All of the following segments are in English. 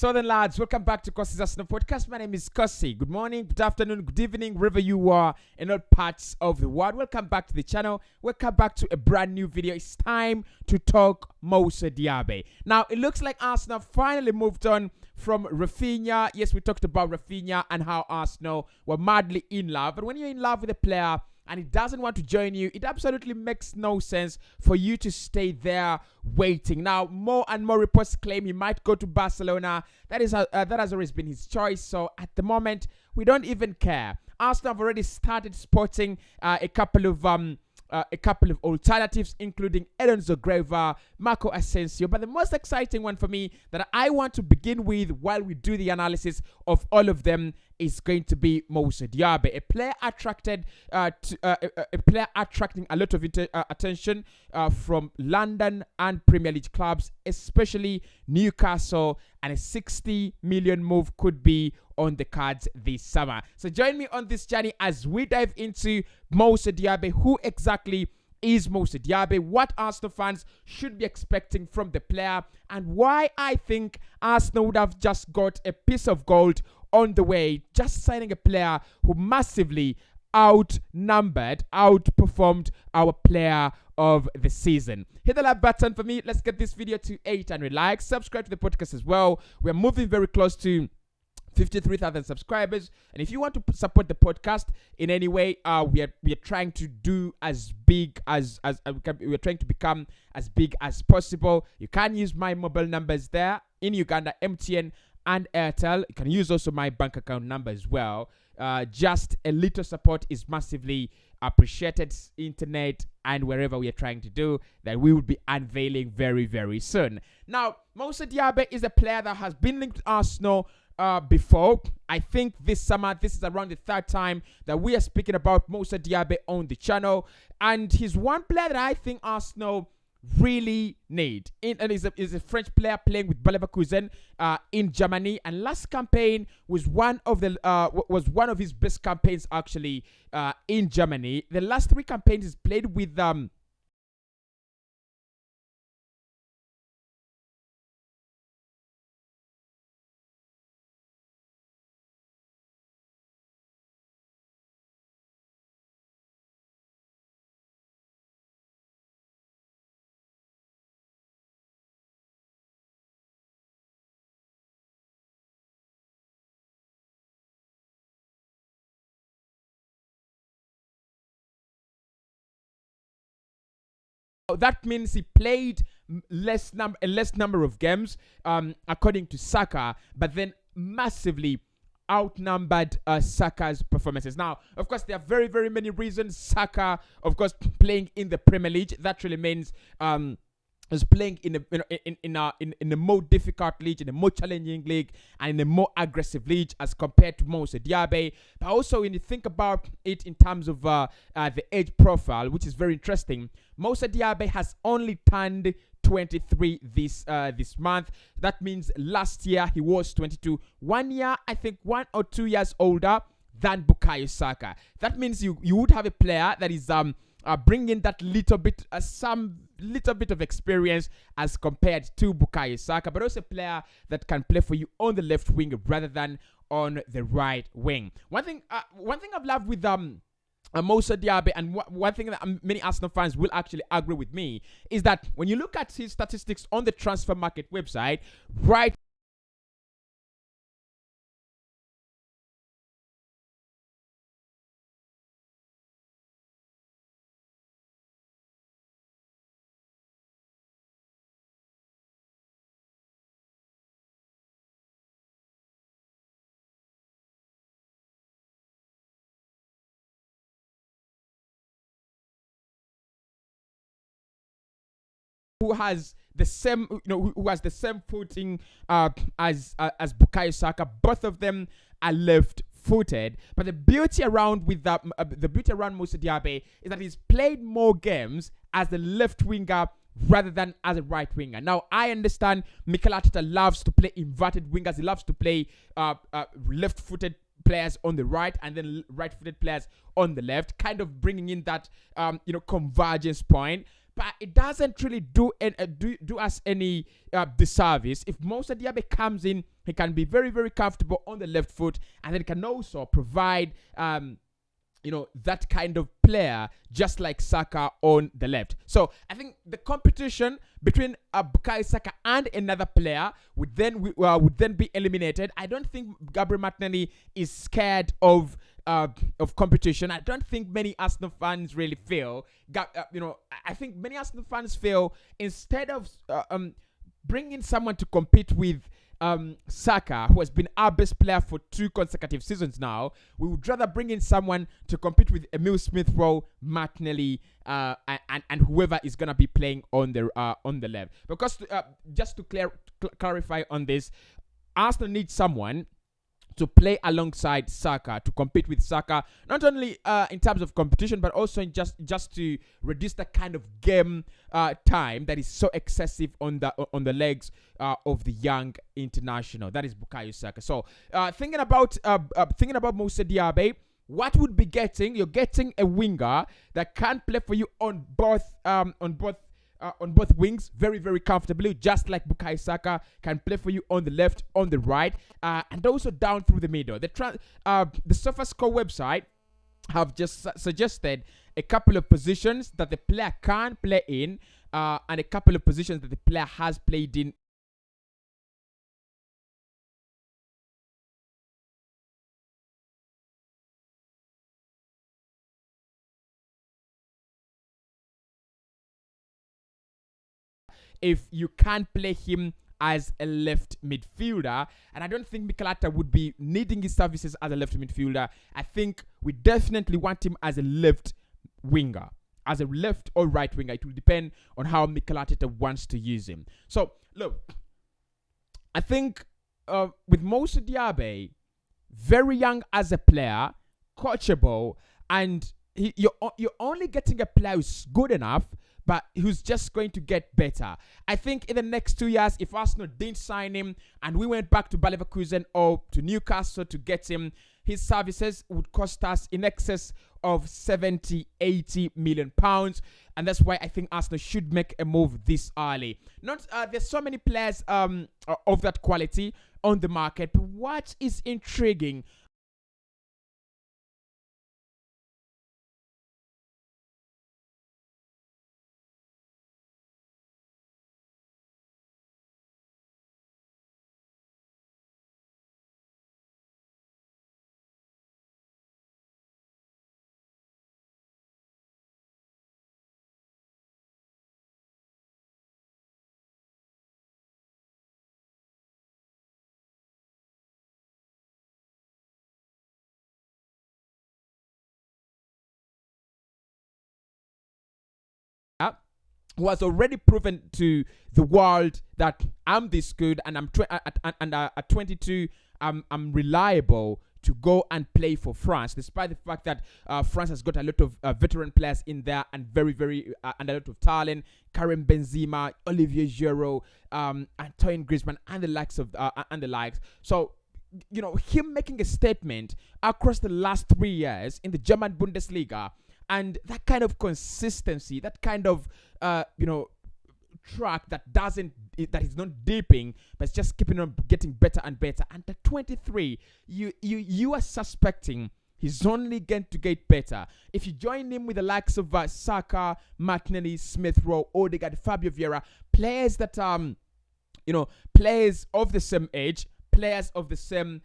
Southern lads, welcome back to Cossy's Arsenal podcast. My name is Cossy. Good morning, good afternoon, good evening, wherever you are in all parts of the world. Welcome back to the channel. Welcome back to a brand new video. It's time to talk Moussa Diaby. Now, it looks like Arsenal finally moved on from Rafinha. Yes, we talked about Rafinha and how Arsenal were madly in love. But when you're in love with a player and he doesn't want to join you, it absolutely makes no sense for you to stay there waiting. Now, more and more reports claim he might go to Barcelona. That has always been his choice. So at the moment, we don't even care. Arsenal have already started spotting a couple of alternatives, including Eden Zogreva, Marco Asensio. But the most exciting one for me that I want to begin with while we do the analysis of all of them is going to be Moussa Diaby, a player attracting a lot of attention from London and Premier League clubs, especially Newcastle, and a 60 million move could be on the cards this summer. So join me on this journey as we dive into Moussa Diaby. Who exactly is Moussa Diaby? What Arsenal fans should be expecting from the player, and why I think Arsenal would have just got a piece of gold on the way, just signing a player who massively outperformed our player of the season. Hit the like button for me. Let's get this video to 800 likes. Subscribe to the podcast as well. We're moving very close to 53,000 subscribers, and if you want to support the podcast in any way, we are trying to do as big as we are trying to become as big as possible. You can use my mobile numbers there in Uganda, MTN and Airtel. You can use also my bank account number as well. Just a little support is massively appreciated. Internet and wherever we are trying to do that, we will be unveiling very, very soon. Now, Moussa Diaby is a player that has been linked to Arsenal before. I think this summer, this is around the third time that we are speaking about Moussa Diaby on the channel, and he's one player that I think Arsenal really need. And is a French player playing with Bayer Leverkusen in Germany, and last campaign was one of his best campaigns actually in Germany. The last three campaigns he's played with that means he played a less number of games, according to Saka, but then massively outnumbered Saka's performances. Now, of course, there are very, very many reasons. Saka, of course, playing in the Premier League, that really means is playing in a more difficult league, in a more challenging league, and in a more aggressive league as compared to Moussa Diaby. But also, when you think about it in terms of the age profile, which is very interesting, Moussa Diaby has only turned 23 this month. That means last year he was 22. 1 year, I think 1 or 2 years older than Bukayo Saka. That means you would have a player that is bringing that little bit of experience as compared to Bukayo Saka, but also a player that can play for you on the left wing rather than on the right wing. One thing I've loved with Moussa Diaby, and one thing that many Arsenal fans will actually agree with me, is that when you look at his statistics on the transfer market website, right who has the same, who has the same footing as Bukayo Saka. Both of them are left-footed, but the beauty around Moussa Diaby is that he's played more games as the left winger rather than as a right winger. Now, I understand Mikel Arteta loves to play inverted wingers. He loves to play left-footed players on the right and then right-footed players on the left, kind of bringing in that convergence point. But it doesn't really do us any disservice if Moussa Diaby comes in He can be very, very comfortable on the left foot, and then can also provide that kind of player, just like Saka on the left. So I think the competition between Bukayo Saka and another player would then be eliminated. I don't think Gabriel Martinelli is scared of competition. I don't think many Arsenal fans really feel. I think many Arsenal fans feel, instead of bringing someone to compete with Saka, who has been our best player for 2 consecutive seasons now, we would rather bring in someone to compete with Emil Smith-Rowe, Martinelli, and whoever is gonna be playing on the left. Because just to clarify on this, Arsenal needs someone to play alongside Saka, to compete with Saka, not only in terms of competition, but also in just to reduce the kind of game time that is so excessive on the legs of the young international. That is Bukayo Saka. So thinking about Moussa Diaby, what would be getting? You're getting a winger that can play for you on both wings very, very comfortably, just like Bukayo Saka can play for you on the left, on the right, and also down through the middle. The SofaScore website have just suggested a couple of positions that the player can play in, and a couple of positions that the player has played in. If you can't play him as a left midfielder, and I don't think Mikel Arteta would be needing his services as a left midfielder. I think we definitely want him as a left winger, as a left or right winger. It will depend on how Mikel Arteta wants to use him. So look, I think with Moussa Diaby, very young as a player, coachable, and you're only getting a player who's good enough, but who's just going to get better. I think in the next 2 years, if Arsenal didn't sign him and we went back to Bayer Leverkusen or to Newcastle to get him, his services would cost us in excess of 70-80 million pounds, and that's why I think Arsenal should make a move this early. There's so many players of that quality on the market, but what is intriguing who has already proven to the world that I'm this good, and at 22, I'm reliable to go and play for France, despite the fact that France has got a lot of veteran players in there, and very, very and a lot of talent. Karim Benzema, Olivier Giroud, Antoine Griezmann, and the likes. So, him making a statement across the last 3 years in the German Bundesliga, and that kind of consistency, that kind of track that is not dipping, but it's just keeping on getting better and better. And at 23, you are suspecting he's only going to get better. If you join him with the likes of Saka, Martinelli, Smith-Rowe, Odegaard, Fabio Vieira, players that players of the same age, players of the same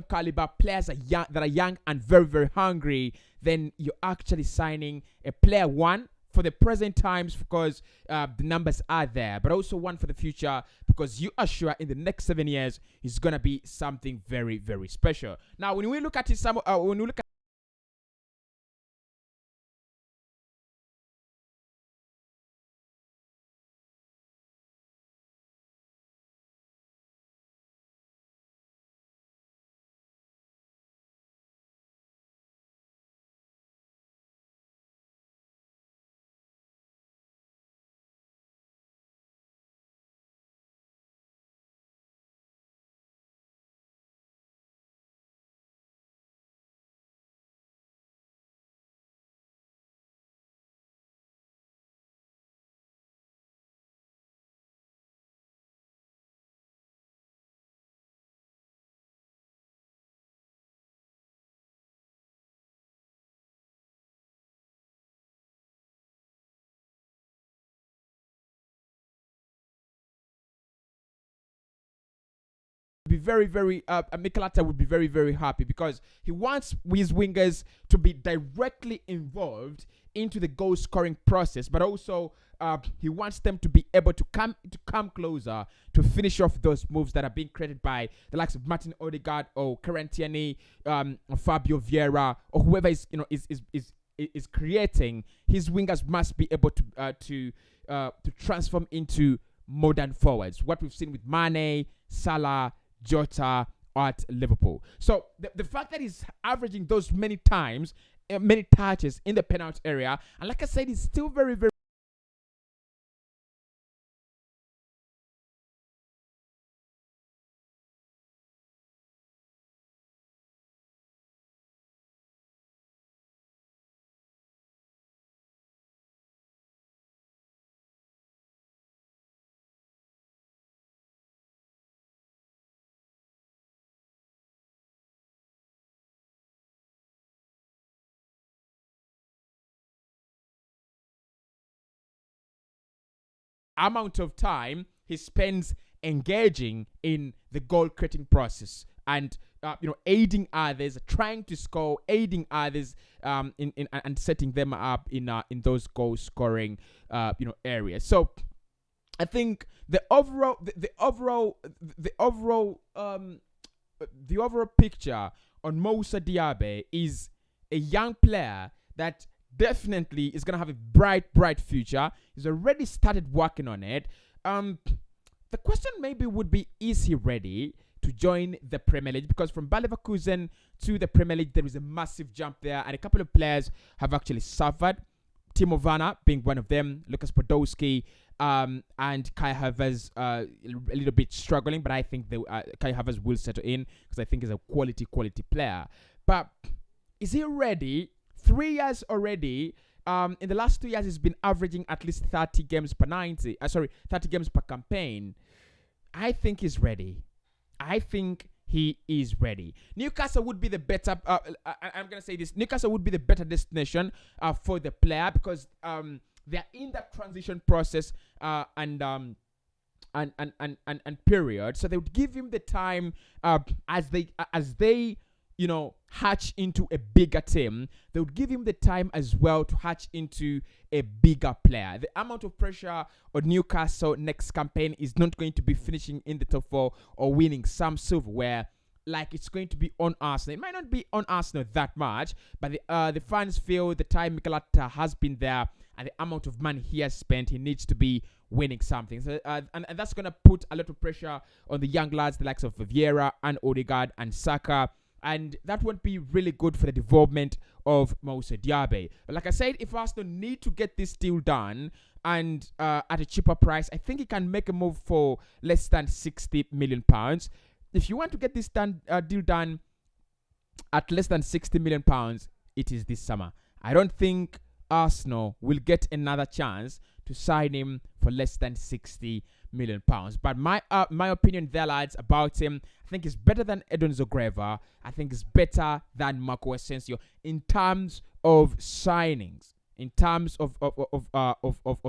caliber, players that are young and very, very hungry, then you're actually signing a player, one for the present times because the numbers are there, but also one for the future because you are sure in the next 7 years he's gonna be something very, very special. Now, when we look at very, very, Mikel Arteta would be very, very happy because he wants his wingers to be directly involved into the goal scoring process, but also he wants them to be able to come closer to finish off those moves that are being created by the likes of Martin Odegaard or Kieran Tierney, Fabio Vieira, or whoever is creating. His wingers must be able to transform into modern forwards. What we've seen with Mane, Salah, Jota at Liverpool. So the fact that he's averaging those many times, many touches in the penalty area, and like I said, he's still very, very amount of time he spends engaging in the goal creating process and aiding others, trying to score, aiding others in and setting them up in those goal scoring areas. So I think the overall picture on Moussa Diaby is a young player that definitely is going to have a bright future. He's already started working on it. The question maybe would be, is he ready to join the Premier League? Because from Bayer Leverkusen to the Premier League, there is a massive jump there, and a couple of players have actually suffered. Timo Werner being one of them, Lucas Podolski, and Kai Havertz a little bit struggling, but I think Kai Havertz will settle in because I think he's a quality player. But is he ready? 3 years already. In the last 2 years, he's been averaging at least 30 games per 30 games per campaign. I think he's ready. I think he is ready. Newcastle would be the better. I'm gonna say this. Newcastle would be the better destination for the player because they're in that transition process and period. So they would give him the time as they hatch into a bigger team. They would give him the time as well to hatch into a bigger player. The amount of pressure on Newcastle next campaign is not going to be finishing in the top 4 or winning some silverware like it's going to be on Arsenal. It might not be on Arsenal that much, but the fans feel the time Mikel Arteta has been there and the amount of money he has spent, he needs to be winning something. So, and that's going to put a lot of pressure on the young lads, the likes of Vieira and Odegaard and Saka. And that won't be really good for the development of Moussa Diaby. But like I said, if Arsenal need to get this deal done and at a cheaper price, I think he can make a move for less than £60 million. If you want to get this deal done at less than £60 million, it is this summer. I don't think Arsenal will get another chance to sign him for less than £60 million. But my opinion there, lads, about him, I think is better than Edon Zogreva. I think it's better than Marco Asensio in terms of signings. In terms of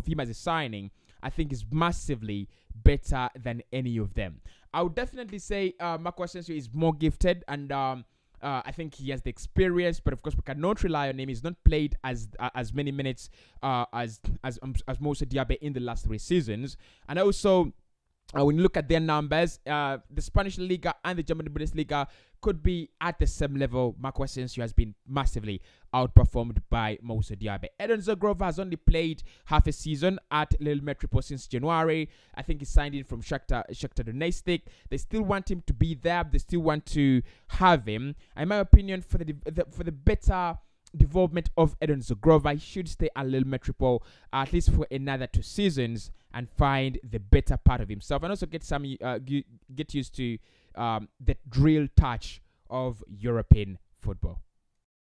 him as a signing, I think is massively better than any of them. I would definitely say Marco Asensio is more gifted, and I think he has the experience, but of course we cannot rely on him. He's not played as many minutes as Moussa Diaby in the last 3 seasons. And also, when you look at their numbers, the Spanish Liga and the German Bundesliga could be at the same level. Marco Asensio has been massively outperformed by Moussa Diaby. Edon Zogrova has only played half a season at Lille Metropole since January. I think he signed in from Shakhtar Donetsk. They still want him to be there. They still want to have him. In my opinion, for the better development of Edon Zogrova, he should stay at Lille Metropole at least for another 2 seasons and find the better part of himself, and also get used to the drill touch of European football.